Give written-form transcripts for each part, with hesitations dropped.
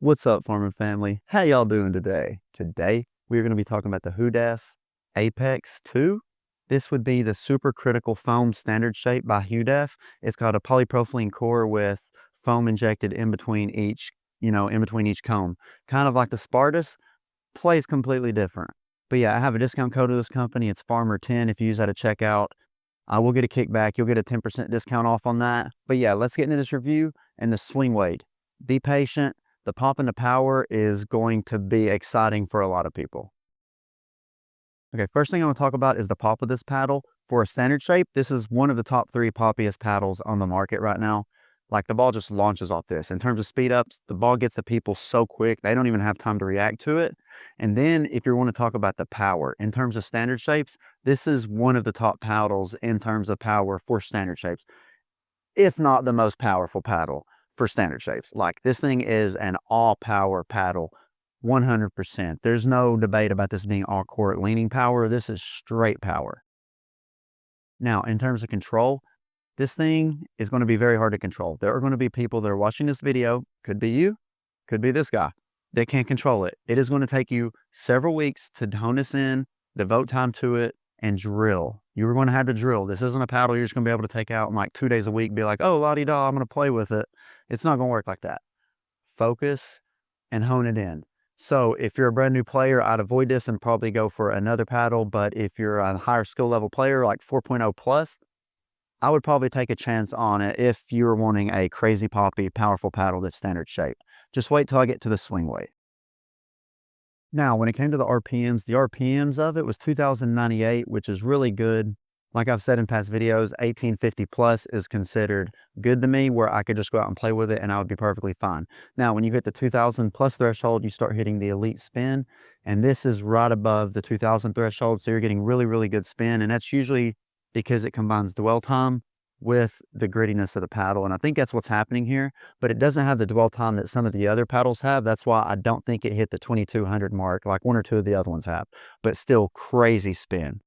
What's up, farming family? How y'all doing today? Today, we're going to be talking about the Hudef Apex 2. This would be the Supercritical foam standard shape by Hudef. It's got a polypropylene core with foam injected in between each cone. Kind of like the Spartus, plays completely different. But yeah, I have a discount code of this company. It's Farmer10. If you use that at checkout, I will get a kickback. You'll get a 10% discount off on that. But yeah, let's get into this review and the swing weight. Be patient. The pop and the power is going to be exciting for a lot of people. Okay, first thing I want to talk about is the pop of this paddle. For a standard shape, this is one of the top 3 poppiest paddles on the market right now. Like, the ball just launches off this. In terms of speed ups, the ball gets to people so quick, they don't even have time to react to it. And then if you want to talk about the power, in terms of standard shapes, this is one of the top paddles in terms of power for standard shapes, if not the most powerful paddle for standard shapes. Like, this thing is an all power paddle, 100%. There's no debate about this being all court leaning power. This is straight power. Now, in terms of control, this thing is going to be very hard to control. There are going to be people that are watching this video, could be you, could be this guy, they can't control it. It is going to take you several weeks to hone this in, devote time to it, and drill. You're going to have to drill. This isn't a paddle you're just going to be able to take out in like 2 days a week, be like, oh, la-di-da, I'm going to play with it. It's not going to work like that. Focus and hone it in. So if you're a brand new player, I'd avoid this and probably go for another paddle. But if you're a higher skill level player, like 4.0 plus, I would probably take a chance on it if you're wanting a crazy poppy, powerful paddle that's standard shape. Just wait till I get to the swing weight. Now, when it came to the RPMs of it was 2,098, which is really good. Like I've said in past videos, 1850 plus is considered good to me, where I could just go out and play with it and I would be perfectly fine. Now, when you hit the 2,000 plus threshold, you start hitting the elite spin, and this is right above the 2,000 threshold. So you're getting really, really good spin, and that's usually because it combines dwell time with the grittiness of the paddle. And I think that's what's happening here, but it doesn't have the dwell time that some of the other paddles have. That's why I don't think it hit the 2,200 mark like one or two of the other ones have, but still crazy spin.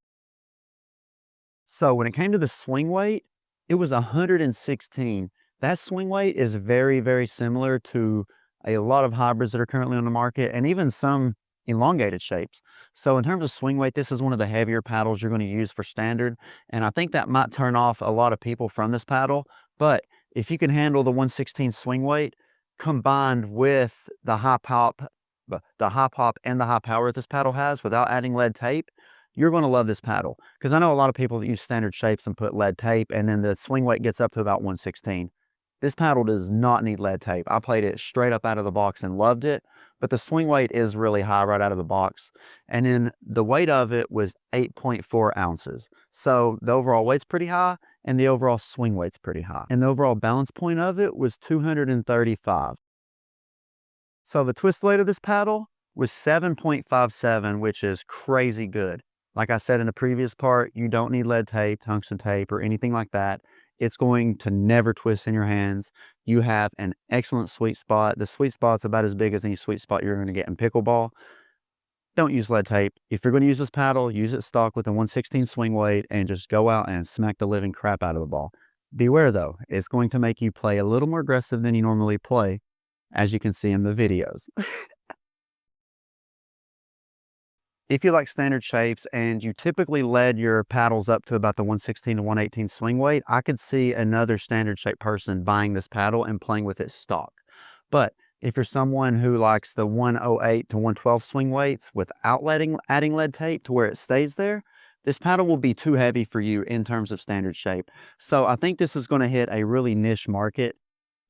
So when it came to the swing weight, it was 116. That swing weight is very, very similar to a lot of hybrids that are currently on the market, and even some elongated shapes. So in terms of swing weight, this is one of the heavier paddles you're going to use for standard. And I think that might turn off a lot of people from this paddle. But if you can handle the 116 swing weight combined with the high pop, and the high power that this paddle has without adding lead tape, you're going to love this paddle. Because I know a lot of people that use standard shapes and put lead tape, and then the swing weight gets up to about 116. This paddle does not need lead tape. I played it straight up out of the box and loved it, but the swing weight is really high right out of the box. And then the weight of it was 8.4 ounces. So the overall weight's pretty high, and the overall swing weight's pretty high. And the overall balance point of it was 235. So the twist weight of this paddle was 7.57, which is crazy good. Like I said in the previous part, you don't need lead tape, tungsten tape, or anything like that. It's going to never twist in your hands. You have an excellent sweet spot. The sweet spot's about as big as any sweet spot you're going to get in pickleball. Don't use lead tape. If you're going to use this paddle, use it stock with a 116 swing weight and just go out and smack the living crap out of the ball. Beware though, it's going to make you play a little more aggressive than you normally play, as you can see in the videos. If you like standard shapes and you typically lead your paddles up to about the 116 to 118 swing weight, I could see another standard shape person buying this paddle and playing with it stock. But if you're someone who likes the 108 to 112 swing weights without adding lead tape to where it stays there, this paddle will be too heavy for you in terms of standard shape. So I think this is going to hit a really niche market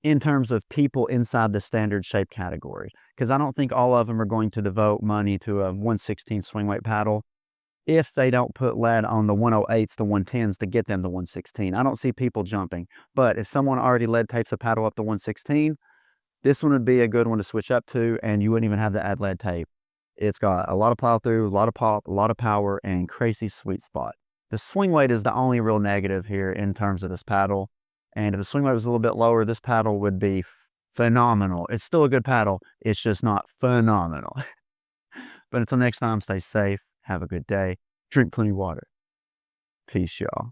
in terms of people inside the standard shape category, because I don't think all of them are going to devote money to a 116 swing weight paddle if they don't put lead on the 108s to 110s to get them to 116. I don't see people jumping, but if someone already lead tapes a paddle up to 116, this one would be a good one to switch up to, and you wouldn't even have to add lead tape. It's got a lot of plow through, a lot of pop, a lot of power, and crazy sweet spot. The swing weight is the only real negative here in terms of this paddle. And if the swing weight was a little bit lower, this paddle would be phenomenal. It's still a good paddle. It's just not phenomenal. But until next time, stay safe. Have a good day. Drink plenty of water. Peace, y'all.